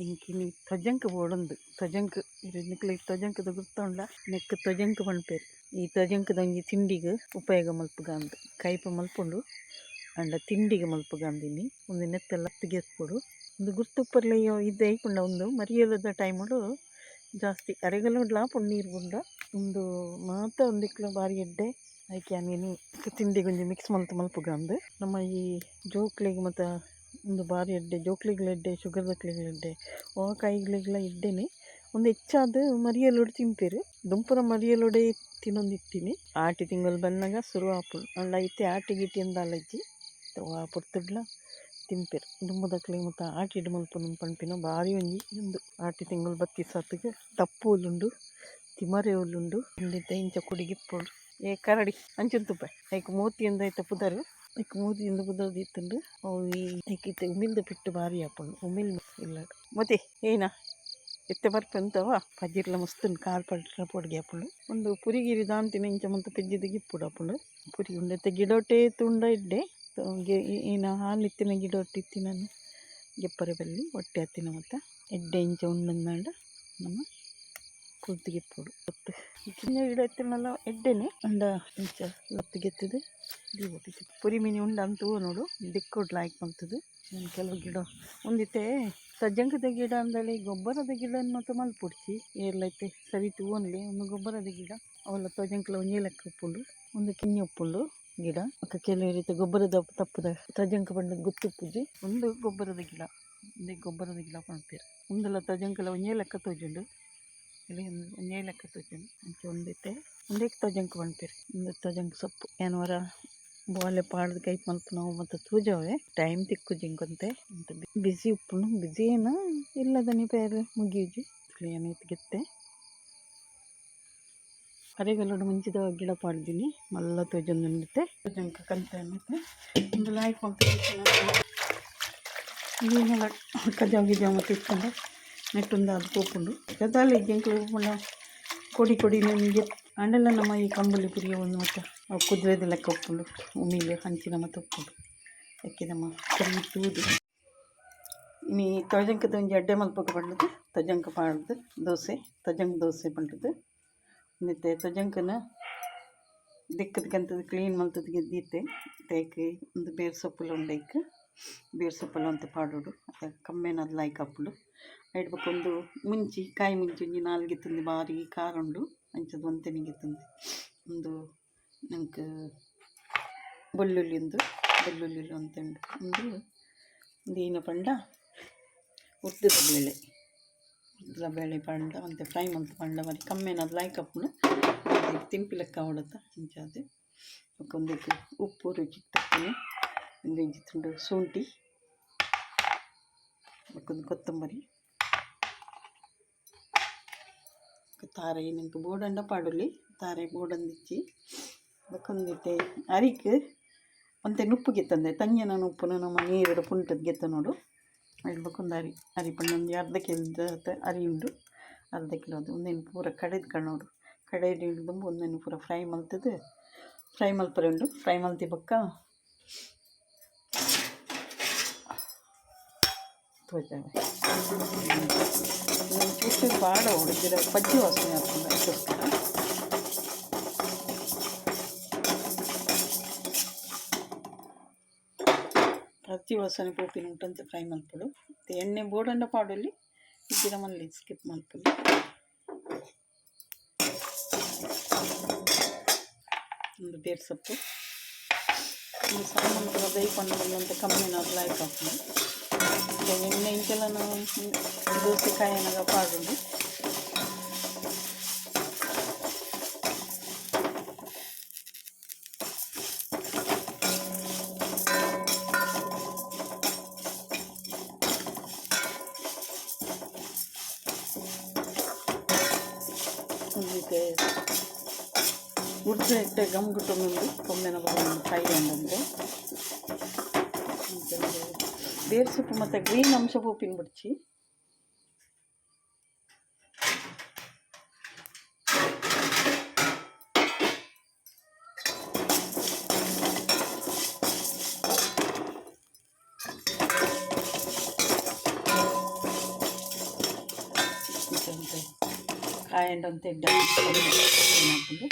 ಇಂಕಿನಿ ತೊಜಂಕ್ ಬೋಡೊಂದು ತೊಜಂಕ್ ನಿಕ್ಲೆ ತೊಜಂಕದ ಗುರ್ತೊಂಡ್ಲ ನೆಕ್ ತೊಜಂಕ್ ಪನ್ಪೆರ್. ಈ ತೊಜಂಕದ ಒಂಜಿ ತಿಂಡಿಗ್ ಉಪಯೋಗ ಮಲ್ಪುಗಾಂದ್ ಕೈಪ ಮಲ್ಪುಂಡು ಅಂಡ ತಿಂಡಿಗೆ ಮಲ್ಪುಗಾಂದಿನಿ ಒಂದು ನೆತ್ತೆಲ್ಲ ತೆಗೆಸ್ಕೊಡು ಒಂದು ಗುರ್ತುಪ್ಪರ್ಲೆ ಇದು ಐಪುಂಡ ಒಂದು ಮರಿಯಲದ ಟೈಮಡು ಜಾಸ್ತಿ ಅರೆಗಲಡ್ಲ ಪುಣ್ಣೀರು ಬುಂಡ ಒಂದು ಮಾತ ಒಂದಿಕ್ಲ ಬಾರಿ ಎಡ್ಡೆ ಆಯ್ಕೆ ನೀನು ತಿಂಡಿಗೆ ಒಂಜಿ ಮಿಕ್ಸ್ ಮಲ್ಪುಗಾಂದ್ ನಮ್ಮ ಈ ಜೋಕ್ಲಿಗೆ ಮತ್ತು ಒಂದು ಬಾರಿ ಎಡ್ಡೆ ಜೋಕ್ಲಿಗ್ಲೆಡ್ಡೆ ಶುಗರ್ ದಕ್ಲಿಗ್ಲೆಡ್ಡೆ ಓ ಕೈಗ್ಲಿಗ್ಲ ಎಡ್ಡೆನೆ ಒಂದು ಹೆಚ್ಚಾದ ಮರಿಯಲೋಡು ತಿಂಪೇರು ದುಂಪುರ ಮರಿಯಲೋಡೆ ತಿನ್ನೊಂದಿಟ್ಟಿನಿ ಆಟಿ ತಿಂಗಳು ಬಂದಾಗ ಶುರು ಆಪುಂಡು ಅಂಡ ಐತೆ ಆಟಿ ಗಿಟಿ ಅಂದಾಲಜ್ಜಿ ಆ ಪುರ್ತಡ್ಲ ತಿಂಪೇರು ದುಂಬುದಕ್ಲೆ ಮತ್ತು ಆಟಿಡ್ ಮಲ್ಪುನ ಪನ್ಪಿನ ಬಾರಿ ಒಂಜಿ ಒಂದು ಆಟಿ ತಿಂಗಳು ಬತ್ತಿ ಸತ್ತಿಗೆ ದಪ್ಪು ಹುಲ್ಲುಂಡು ತಿಮರೆ ಹುಲ್ಲುಂಡು ಇಂದಿತ್ತ ಇಂಚ ಕುಡಿಗಿಪ್ಪುಂಡು ಏ ಕರಡಿ ಅಂಚಿನ ತುಪ್ಪ ಐಕ್ ಮೂತಿಯಿಂದ ಐತೆ ಪುದರು ಐಕ್ ಮೂತಿಯಿಂದ ಪುದರ್ ದಿತ್ತುಂಡು ಅವು ಐಕಿತ್ತೆ ಉಮಿಲ್ದ ಪಿಟ್ಟು ಬಾರಿ ಆಪುಂಡು ಉಮಿಲ್ ಇಲ್ಲ ಮತ್ತೆ ಏನ ಎತ್ತೆ ಬರ್ಪಂತವ ಪಜ್ಜಿರ್ಲ ಮಸ್ತುಂಡು ಕಾರ್ ಪಡ್ರ ಪೊಡ್ಗೆ ಆಪುಂಡು ಒಂದು ಪುರಿಗಿರಿ ದಾಂತಿನ ಇಂಚ ಮಂತ ಪೆಜ್ಜಿದ ಗಿಪ್ಪುಡು ಆಪುಂಡು ಪುರಿ ಉಂಡೆತ್ತೆ ಗಿಡೋಟೆ ತುಂಡ ಇಡ್ಡೆ ಏನ ಹಾಲಿತ್ತಿನ ಗಿಡೊಟ್ಟು ಇತ್ತಿನ ಗೆಪ್ಪರೆ ಬಲ್ಲಿ ಹೊಟ್ಟೆ ಹತ್ತಿನ ಮತ್ತು ಎಡ್ಡೆ ಇಂಚ ಉಂಡಂದಾಂಡ ನಮ್ಮ ಕುರ್ತಿಗೆಪ್ಪುಡು ಹೊತ್ತು ಚಿನ್ನ ಗಿಡ ಎತ್ತಿನಲ್ಲ ಎಡ್ಡೆನೆ ಅಂಡ ಇಂಚ ಲತ್ತಿಗೆತ್ತದು ದೀವೊಟ್ಟಿತ್ತು ಪುರಿ ಮೀನು ಉಂಡ ಅಂತೂ ನೋಡು ದಿಕ್ಕೊಡ್ಲ ಆಯ್ಕೆ ಮಾಡ್ತದೆ ನಾನು ಕೆಲವು ಗಿಡ ಒಂದಿತ್ತೆ ಸಜ್ಜಂಕದ ಗಿಡ ಅಂದಳಿ ಗೊಬ್ಬರದ ಗಿಡ ಮತ್ತು ಮಲ್ಪುಡ್ಚಿ ಏರ್ಲೈತೆ ಸರಿತು ಓನ್ಲಿ ಒಂದು ಗೊಬ್ಬರದ ಗಿಡ ಅವೆಲ್ಲ ಸಜ್ಜಂಕಲ ಒಂಜೇ ಲೆಕ್ಕ ಉಪ್ಪುಂಡು ಒಂದು ಕಿನ್ನಿ ಉಪ್ಪುಂಡು ಗಿಡ ಅಕ್ಕ ಕೆಲವು ರೀತಿ ಗೊಬ್ಬರದ ತಪ್ಪದ ತಜಂಕ ಬಂಡದ ಗೊತ್ತುಪ್ಪುಜಿ ಒಂದು ಗೊಬ್ಬರದ ಗಿಡ ಒಂದೇ ಗೊಬ್ಬರದ ಗಿಡ ಪಂಪೇರು ಒಂದೆಲ್ಲ ತಜಂಕಲ ಒಂಜೇ ಲೆಕ್ಕ ತೋಜುಂಡು ಇಲ್ಲಿ ಒಂಜೇ ಲೆಕ್ಕ ತೋಜುಂಡು ಅಂಚೆ ಒಂದೈತೆ ಒಂದೇ ತಜಂಕ ಪಂಪೇರು ಒಂದು ತಜಂಕ ಸೊಪ್ಪು ಏನವರ ಬೋಲೆ ಪಾಡ್ದು ಕೈ ಮಲ್ಪು ನಾವು ಮತ್ತು ತೂಜಾವೆ ಟೈಮ್ ತಿಕ್ಕುಜಿಂಕೊಂತೆ ಅಂತ ಬಿಸಿ ಉಪ್ಪುನು ಬಿಸಿ ಏನ ಇಲ್ಲದ ನಿಪೇರು ಮುಗಿಯುಜಿ ಏನೈತೆ ಗೆತ್ತೆ ಅರೆಗಲ್ಲೋಡು ಮುಂಚಿದ ಗಿಡ ಪಾಡ್ದಿನಿ ಮಲ್ಲ ತೋಜೊಂದು ನಿಂತೆ ತೋಜಂಕ ಕಂತೆ ಅನ್ನತ್ತೆ ಒಂದು ಲೈಫ್ ಈಗೆಲ್ಲ ಕಜಾವ್ ಗಿಜಾವ್ ಮತ್ತು ಇಟ್ಕೊಂಡು ನೆಟ್ಟೊಂದು ಅದು ಪೋಪುಂಡು ಕದಾಲಿ ಜಂಕ್ಲು ಉಪ್ಪುಂಡ ಕೊಡಿ ನಿಮಗೆ ಅಂಡೆಲ್ಲ ನಮ್ಮ ಈ ಕಂಬಳಿ ಪುರಿಯ ಒಂದು ಮತ್ತು ಅವು ಕುದುರೆದ ಲೆಕ್ಕ ಉಪ್ಪುಂಡು ಉಮಿಲು ಹಂಚಿನ ಮತ್ತು ಉಪ್ಪುಂಡು ಅಕ್ಕಿ ನಮ್ಮ ಕರಿ ತೂದು ಇನ್ನು ತಜಂಕದ ಒಂಜಿ ಅಡ್ಡೆ ಮಲ್ಪಕ್ಕೆ ಪಂಡದು ತಜಂಕ ಪಾಡ್ದು ದೋಸೆ ತಜಂಕ ದೋಸೆ ಪಂಡದು ಮತ್ತು ತಜಂಕನ ದಿಕ್ಕದಕ್ಕಂತದ್ದು ಕ್ಲೀನ್ ಮಲ್ತದ್ದು ಗೆದ್ದಿತ್ತೆ ತೇಕೆ ಒಂದು ಬೇರು ಸೊಪ್ಪುಲ ಉಂಡೈಕ್ ಬೇರು ಸೊಪ್ಪಲ್ಲ ಅಂತ ಪಾಡೋಡು ಕಮ್ಮೆನದು ಲೈಕ್ ಹಾಪುಂಡು ಐಡ್ಬೇಕು ಒಂದು ಮುಂಚಿ ಕಾಯಿ ಮುಂಚಿ ಒಂಜಿ ನಾಲ್ಗಿತ್ತಂದು ಬಾರಿ ಖಾರ ಉಂಡು ಅಂಚದು ಒಂತೆನಿಗಿತ್ತಂದು ಒಂದು ನಂಗೆ ಬೆಳ್ಳುಳ್ಳಿ ಅಂತ ಉಂಡು ಒಂದು ಏನ ಪಂಡ ಉದ್ದದ ಬೇಳೆ ಪಂಡ ಮತ್ತು ಫ್ರೈ ಮಂತ್ ಪಂಡ మరి ಕಮ್ಮೆನದು ಲೈಕ್ ಹಾಪುಂಡು ತಿಂಪಿ ಲೆಕ್ಕ ಹೊಡತ್ತ ಇಂಚಾದು ಒಂದಕ್ಕೆ ಉಪ್ಪು ರುಚಿಗೆ ತಕ್ಕನೆ ಒಂದು ಇಂಚಿ ತುಂಡು ಶುಂಠಿ ಒಂದು ಕೊತ್ತಂಬರಿ ತಾರೆ ನಂಗೆ ಬೋಡಂಡ ಪಾಡುಲ್ಲಿ ತಾರೆ ಬೋಡಂದಿಚ್ಚಿ ಅದಕ್ಕೊಂದಿತ್ತೆ ಅರಿಕೆ ಒಂತೆ ನುಪ್ಪು ಗೆತ್ತಂದೆ ತಂಜನ ಉಪ್ಪುನ ನಮ್ಮ ನೀರು ಪುಂಟದ ಗೆತ್ತ ನೋಡು ಹೇಳ್ಬೇಕೊಂದು ಅರಿ ಪಣ್ಣೊಂದು ಅರ್ಧ ಕಿಲೋ ಅರಿ ಉಂಡು ಅರ್ಧ ಕಿಲೋ ಅದು ಒಂದೇನು ಪೂರ ಕಡೆದು ಕಣ್ಣೋಡು ಕಡೆದು ಹಿಡಿದು ಒಂದೇನು ಪೂರ ಫ್ರೈ ಮಲ್ತದ್ದು ಫ್ರೈ ಮಲ್ಪರೆ ಉಂಡು ಫ್ರೈ ಮಲ್ತಿ ಬೊಕ್ಕ ತೋಜಾವೆ ಚೂರು ಬಾಡ ಹೊಡೆದಿರ ಪಜ್ಜಿ ವಾಸನೆ ಆಗ್ತದೆ ಅದಕ್ಕೋಸ್ಕರ ಪಜ್ಜಿ ವಾಸನೆ ಪೋಪಿನ ಉಂಟಂತೆ ಫ್ರೈ ಮಲ್ಪಡು ಮತ್ತು ಎಣ್ಣೆ ಬೋಡಂಡ ಪಾಡಲ್ಲಿ ಇದ್ದಿರ ಮಲ್ಲಿ ಸ್ಕಿಪ್ ಮಲ್ಪಡು ಒಂದು ಬೇರು ಸೊಪ್ಪು ಒಂದು ಸಾಮಾನು ಬೇಯ್ಕೊಂಡು ಅಂತ ಕಮ್ಮಿನಾದ ಲೈಕ್ ಹಾಕೊಂಡು ಎಣ್ಣೆ ಇಂಕೆಲ್ಲ ನಾವು ದೋಸೆಕಾಯಿನಾಗ ಪಾಡುಂಡು ಇದಕ್ಕೆ ಉಡ್ದು ಇಟ್ಟೆ ಗಮ್ಗುಟ್ಟೊಂದು ಕೊಮ್ಮೆನ ಬರೋದು ಫ್ರೈ ಅಂದಂತೆ ಬೇರು ಸೊಪ್ಪು ಮತ್ತು ಗ್ರೀನ್ ಅಂಶ ಪೋಪಿನ ಬಿಡ್ಚಿ ಕಾಯಂಡು ಅಂತ ಎಡ್ಡೆ ಏನಾಗ್ತದೆ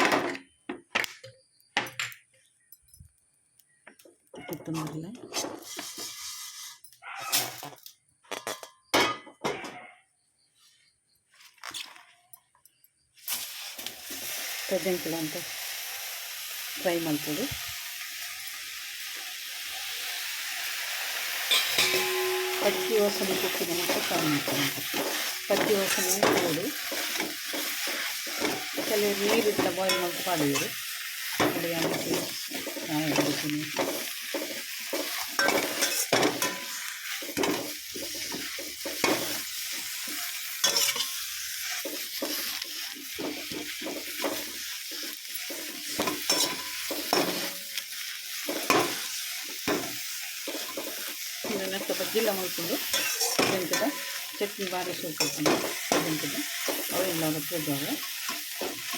ಕೊತ್ತಂಬರಿಲ್ಲ ತಜಂಕಿಲ ಅಂತ ಫ್ರೈ ಮಾಡ್ಕೊಳ್ಳಿ. ಪಚ್ಚಿ ವಾಸನೆ ಕುಕ್ಕಿದ ಮತ್ತು ಫ್ರೈ ಮಾಡ್ಕೊಳ್ಳಿ. ಪಚ್ಚಿ ವಾಸನೆ ನೋಡಿ ಕೆಲವರು ನೀರಿಲ್ಲ ಬಾಯ್ಲ್ ಮಾಡಿ ಪಾಡಿದ್ರು ಅಡಿ ಆಮೇಲೆ ನಾನು ಹೇಳ್ತೀನಿ. ಇದನ್ನು ಸ್ವಲ್ಪ ಜಿಲ್ಲ ಮಾಡ್ಕೊಂಡು ಜಂಕದ ಚಟ್ನಿ ಭಾರಿ ಸೂಪರ್ಕೊಂಡು ಜಂಕದ ಅವೆಲ್ಲ ಹೊತ್ತಿದ್ದಾವೆ.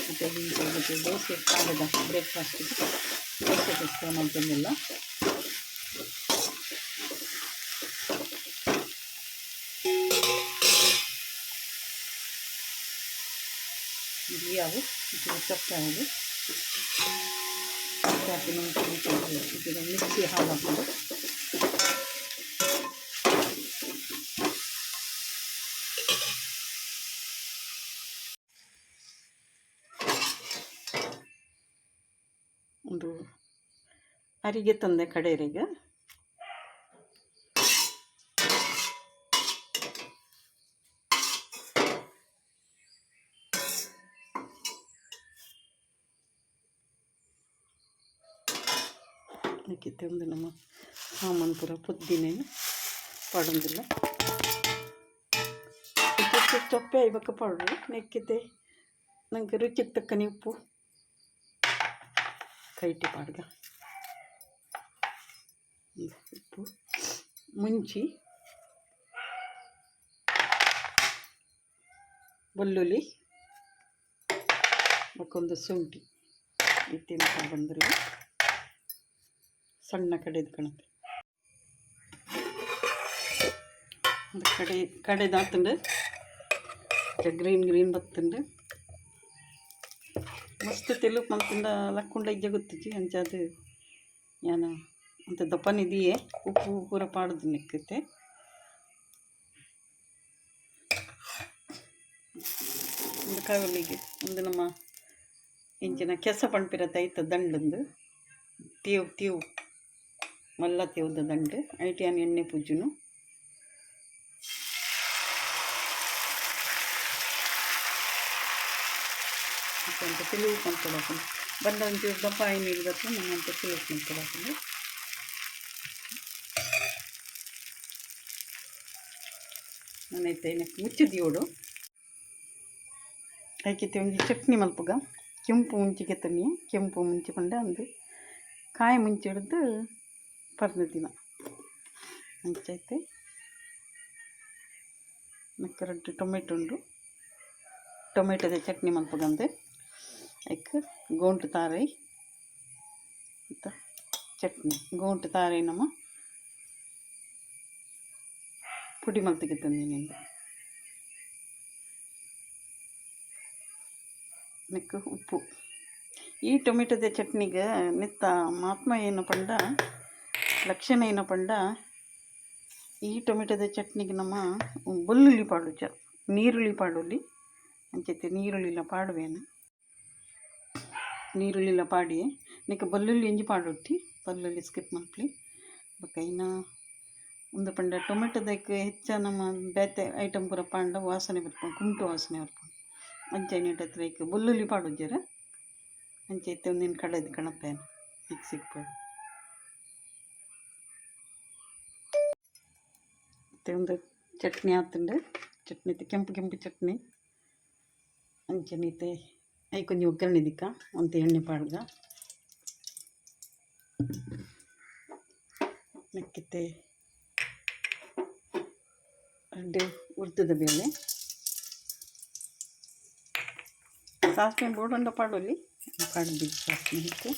ಮತ್ತು ಮತ್ತು ದೋಸೆ ಕಾಲದ ಬ್ರೇಕ್ಫಾಸ್ಟಿಗೆ ದೋಸೆಗೋಸ್ಕರ ಮಾಡ್ಕೊಂಡೆಲ್ಲ ಇದು ಯಾವು ಇದು ಚಪ್ಪೆ ಯಾವುದು ಹಾಕಿ ಇದು ಮಿಕ್ಸಿ ಹಾಲು ಹಾಕೋದು. ಒಂದು ಅರಿಗೆ ತಂದೆ ಕಡೆಯರಿಗೆ ಅದಕ್ಕೆ ಒಂದು ನಮ್ಮ ಸಾಮಾನು ಪೂರ ಪುದೀನೇನು ಪಾಡೋದಿಲ್ಲ. ಚೊಪ್ಪೆ ಇವಾಗ ಪಾಡ್ರು ನೆಕ್ಕಿದ್ದೆ ನನಗೆ ರುಚಿಗೆ ತಕ್ಕನೆ ಉಪ್ಪು ಕೈಟಿ ಪಾಡ್ಗ ಉಪ್ಪು ಮುಂಚಿ ಬೆಳ್ಳುಳ್ಳಿ ಮತ್ತೊಂದು ಶುಂಠಿ ಇಟ್ಟಿನ ಬಂದರೆ ಸಣ್ಣ ಕಡೆದು ಕಾಣುತ್ತೆ. ಕಡೆದಾತುಂಡು ಗ್ರೀನ್ ಬತ್ತುಂಡು ಮಸ್ತ್ ತೆಲುಪು ಮಲ್ತಿಂದ ಲಕ್ಕುಂಡ ಇಜ್ಜ ಗೊತ್ತಿಜ್ಜಿ ಅಂಚಾದ ಯಾನ ಅಂತ ದಪ್ಪನಿದೆಯೇ ಉಪ್ಪು ಪೂರ ಪಾಡ್ದು ನೆಕ್ಕತ್ತೆ. ಒಂದು ಕಾವಲಿಗೆ ಒಂದು ನಮ್ಮ ಇಂಚಿನ ಕೆಸ ಪಣ್ಪಿರತ್ತೆ ಐತ ದಂಡಂದು ತೇವು ಮಲ್ಲ ತೇವ್ದ ದಂಡು ಐಟಿಯಾನ ಎಣ್ಣೆ ಪುಜ್ಜುನು ಅಂತ ತಿಳಿವು ಮಾಡ್ಕೊಳಕ್ಕೆ ಬಂದ ಒಂಚೂರು ದಪ್ಪ ನೀರು ಬರ್ತದೆ ನಮ್ಮಂತ ತಿಳಿವು ಮಾಡ್ಕೊಳಕ್ಕೆ ನಾನೈತೆ ಏನಕ್ಕೆ ಮುಚ್ಚಿದ್ದು ಯೋಡು ಐಕಿತ್ತೆ ಒಂದು ಚಟ್ನಿ ಮಲ್ಪಗ ಕೆಂಪು ಮುಂಚಿಗೆ ತನ್ನಿ ಕೆಂಪು ಮುಂಚಿ ಪಂಡ ಒಂದು ಕಾಯಿ ಮುಂಚೆ ಹಿಡಿದು ಪರ್ದ ದಿನ ಮುಂಚೈತೆ ಮತ್ತು ರೊಟ್ಟಿ ಟೊಮೆಟೊ ಉಂಡು ಟೊಮೆಟೊದ ಚಟ್ನಿ ಮಲ್ಪಗಂದೆ ಐಕ್ ಗೋಂಟು ತಾರೈ ಅಂತ ಚಟ್ನಿ ಗೋಂಟು ತಾರೈ ನಮ್ಮ ಪುಡಿ ಮಲ್ತಿಗೆ ತಂದಿನಿಂದ ಮಿಕ್ಕ ಉಪ್ಪು. ಈ ಟೊಮೆಟೊದ ಚಟ್ನಿಗೆ ನಿತ್ತ ಮಹಾತ್ಮ ಏನು ಪಂಡ ಲಕ್ಷಣ ಏನು ಪಂಡ ಈ ಟೊಮೆಟೊದ ಚಟ್ನಿಗೆ ನಮ್ಮ ಬೆಳ್ಳುಳ್ಳಿ ಪಾಡುಜ ನೀರುಳ್ಳಿ ಪಾಡುಳ್ಳಿ ಅಂಚೈತೆ ನೀರುಳ್ಳಿಲ್ಲ ಪಾಡುವೇನು ನೀರುಳ್ಳಿಲ್ಲ ಪಾಡಿ ನಿಕ್ಕ ಬೆಳ್ಳುಳ್ಳಿ ಎಂಜಿ ಪಾಡೊಟ್ಟಿ ಬೆಳ್ಳುಳ್ಳಿ ಸ್ಕಿಪ್ ಮಲ್ಪಲಿ ಬಕ್ಕ ಇನ್ನು ಒಂದು ಪಂಡ ಟೊಮೆಟೊದಕ್ಕೆ ಹೆಚ್ಚ ನಮ್ಮ ಬೇತೆ ಐಟಮ್ ಪೂರ ಪಾಂಡ ವಾಸನೆ ಬರ್ಕೊಂಡು ಕುಂಟು ವಾಸನೆ ಬರ್ಕೊಂಡು ಅಂಚೆನಿಟ್ಟು ಹತ್ರ ಈಗ ಬೆಳ್ಳುಳ್ಳಿ ಪಾಡುಜ್ಜರ ಅಂಚೈತೆ ಒಂದಿನ ಕಡೆದು ಕಣಪೇನು ಮಿಕ್ಸಿಗೆ ಪಾಡು ಮತ್ತು ಒಂದು ಚಟ್ನಿ ಆತುಂಡು ಚಟ್ನಿ ಕೆಂಪು ಚಟ್ನಿ ಅಂಚನೈತೆ ಐ ಕೊಂಚ ಒಗ್ಗರಣೆ ದಿಕ್ಕ ಒಂದು ಎಣ್ಣೆ ಪಾಡ್ಗ ಮೆಕ್ಕಿತ್ತೆ ಎರಡು ಉರ್ದದ ಬೇಳೆ ಸಾಸಿವೆ ಬೋಡಂಡ ಪಾಡೋಲಿ ಪಾಡ್ದು ಸಾಸಿವೆ ಇತ್ತು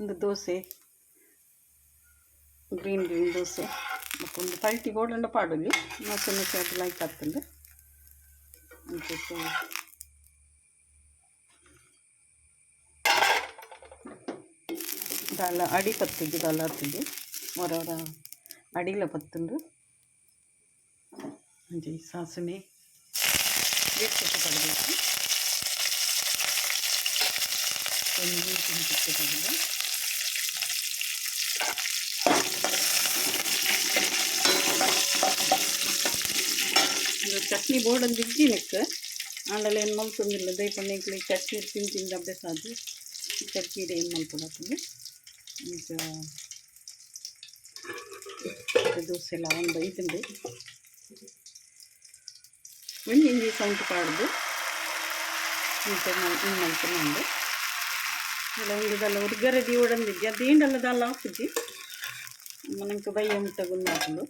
ಒಂದು ದೋಸೆ ಗ್ರೀನ್ ದೋಸೆ ಮತ್ತೊಂದು ಪಲ್ಟಿ ಗೋಡಂಡ ಪಾಡಲಿ ಮತ್ತೆ ಅದು ಲೈಕ್ ಆಗ್ತದೆ ಅಂಚೆ ದಾಲ ಅಡಿ ಪತ್ತುಂಡು ದಾಲ ಹತ್ತುಂಡು ಹೊರವರ ಅಡಿಲ ಪತ್ತುಂಡು ಅಂಚೆ ಸಾಸಣೆ ಬೇಯಿಸಿಟ್ಟು ಪಡಬೇಕು ಒಂದು ತಿಂತಿಟ್ಟು ಪಡೆದ ಚಟ್ನಿ ಬೋರ್ಡ್ ಒಂದು ಇಜ್ಜಿನಕ್ಕೆ ಆಂಡಲ ಏನು ಮಲ್ತೊಂದಿಲ್ಲ ದಯಪಣ್ಣೆಗ್ಲಿ ಚಟ್ನಿ ತಿಂದು ಅಭ್ಯಾಸ ಅದು ಚಟ್ನಿ ಏನು ಮಲ್ಪಡಾತಂದು ಈಗ ದೋಸೆ ಎಲ್ಲ ಒಂದು ಐದುಂಡು ಒಂಜಿ ಇಂಜಿ ಸೌಂಟ್ ಪಾಡ್ದು ಇನ್ನು ಮಲ್ಪುಂಡು ಇಲ್ಲ ಒಂದಿದಲ್ಲ ಉರ್ಗರದಿ ಓಡಂದಿದ್ದೆ ಅದು ಏನಲ್ಲ ದಾಲ ಹಾಕುಜಿ ನನಗೆ ಬಯ್ಯ ಮುಟ್ಟಗೊಂಡು ಹಾಕೊಂಡು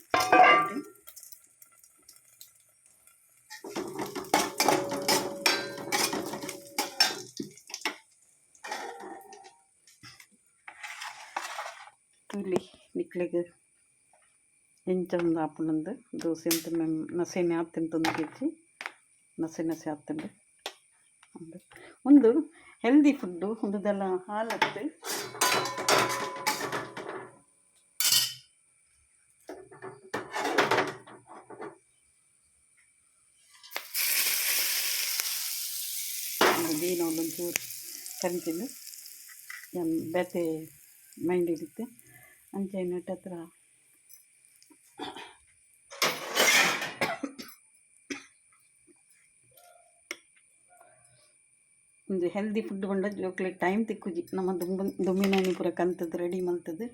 ಇಲ್ಲಿ ನಿಕ್ಲೆಗೆ ಎಂಚ ಒಂದು ಹಾಪುಂಡು ದೋಸೆ ಅಂತ ನಸೆನೆ ಹಾಕ್ತಂತಂದು ಕೆಚ್ಚಿ ನಸೆ ಹಾಕ್ತಂಡು ಒಂದು ಹೆಲ್ದಿ ಫುಡ್ಡು ಒಂದೆಲ್ಲ ಹಾಲತ್ತು ದೀನ ಒಂದೊಂಚೂರು ಕರಿತಿದ್ದು ಬೇತೆ ಮೈಂಡ್ ಇರುತ್ತೆ ಅಂಚೆ ನೆಟ್ಟ ಹತ್ರ ಒಂದು ಹೆಲ್ದಿ ಫುಡ್ ಬಂಡ ಜೋಕ್ಲೆ ಟೈಮ್ ತಿಕ್ಕುಜಿ ನಮ್ಮ ದುಮ್ಮಿನಾನಿ ಪೂರ ಕಂತದ್ದು ರೆಡಿ ಮಲ್ತದ್ದು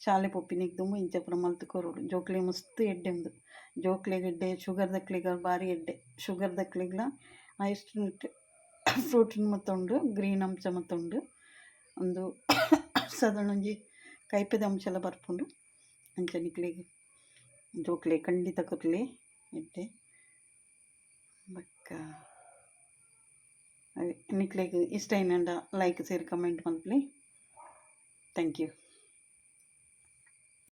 ಶಾಲೆ ಪೊಪ್ಪಿನಿಗೆ ತುಂಬ ಇಂಚ ಪೂರ ಮಲ್ತು ಕೊರೋಡು ಜೋಕ್ಲೆ ಮಸ್ತ್ ಎಡ್ಡೆ ಒಂದು ಜೋಕ್ಲೆಗೆ ಎಡ್ಡೆ ಶುಗರ್ ದಕ್ಲಿಗೆ ಭಾರಿ ಎಡ್ಡೆ ಶುಗರ್ ದಕ್ಲಿಗ್ಲ ಐಸ್ಟ್ ಫ್ರೂಟಿನ್ ಮತ್ತೊಂಡು ಗ್ರೀನ್ ಅಂಶ ಮತ್ತೊಂಡು ಒಂದು ಸಾಧಾರಣ ಒಂಜಿ ಕೈಪದ ಅಂಶ ಎಲ್ಲ ಬರ್ಪುಂಡು ಅಂಚ ನಿಕ್ಲೆಗೆ ಜೋಕ್ಲೆ ಖಂಡಿತ ಕೊರ್ಲೆ ಎಡ್ಡೆ ಬಕ್ಕ ನಿಕ್ಲೆಗೆ ಇಷ್ಟ ಏನಂಡ ಲೈಕ್ ಸೇರಿ ಕಮೆಂಟ್ ಮಲ್ಪಲಿ ಥ್ಯಾಂಕ್ ಯು.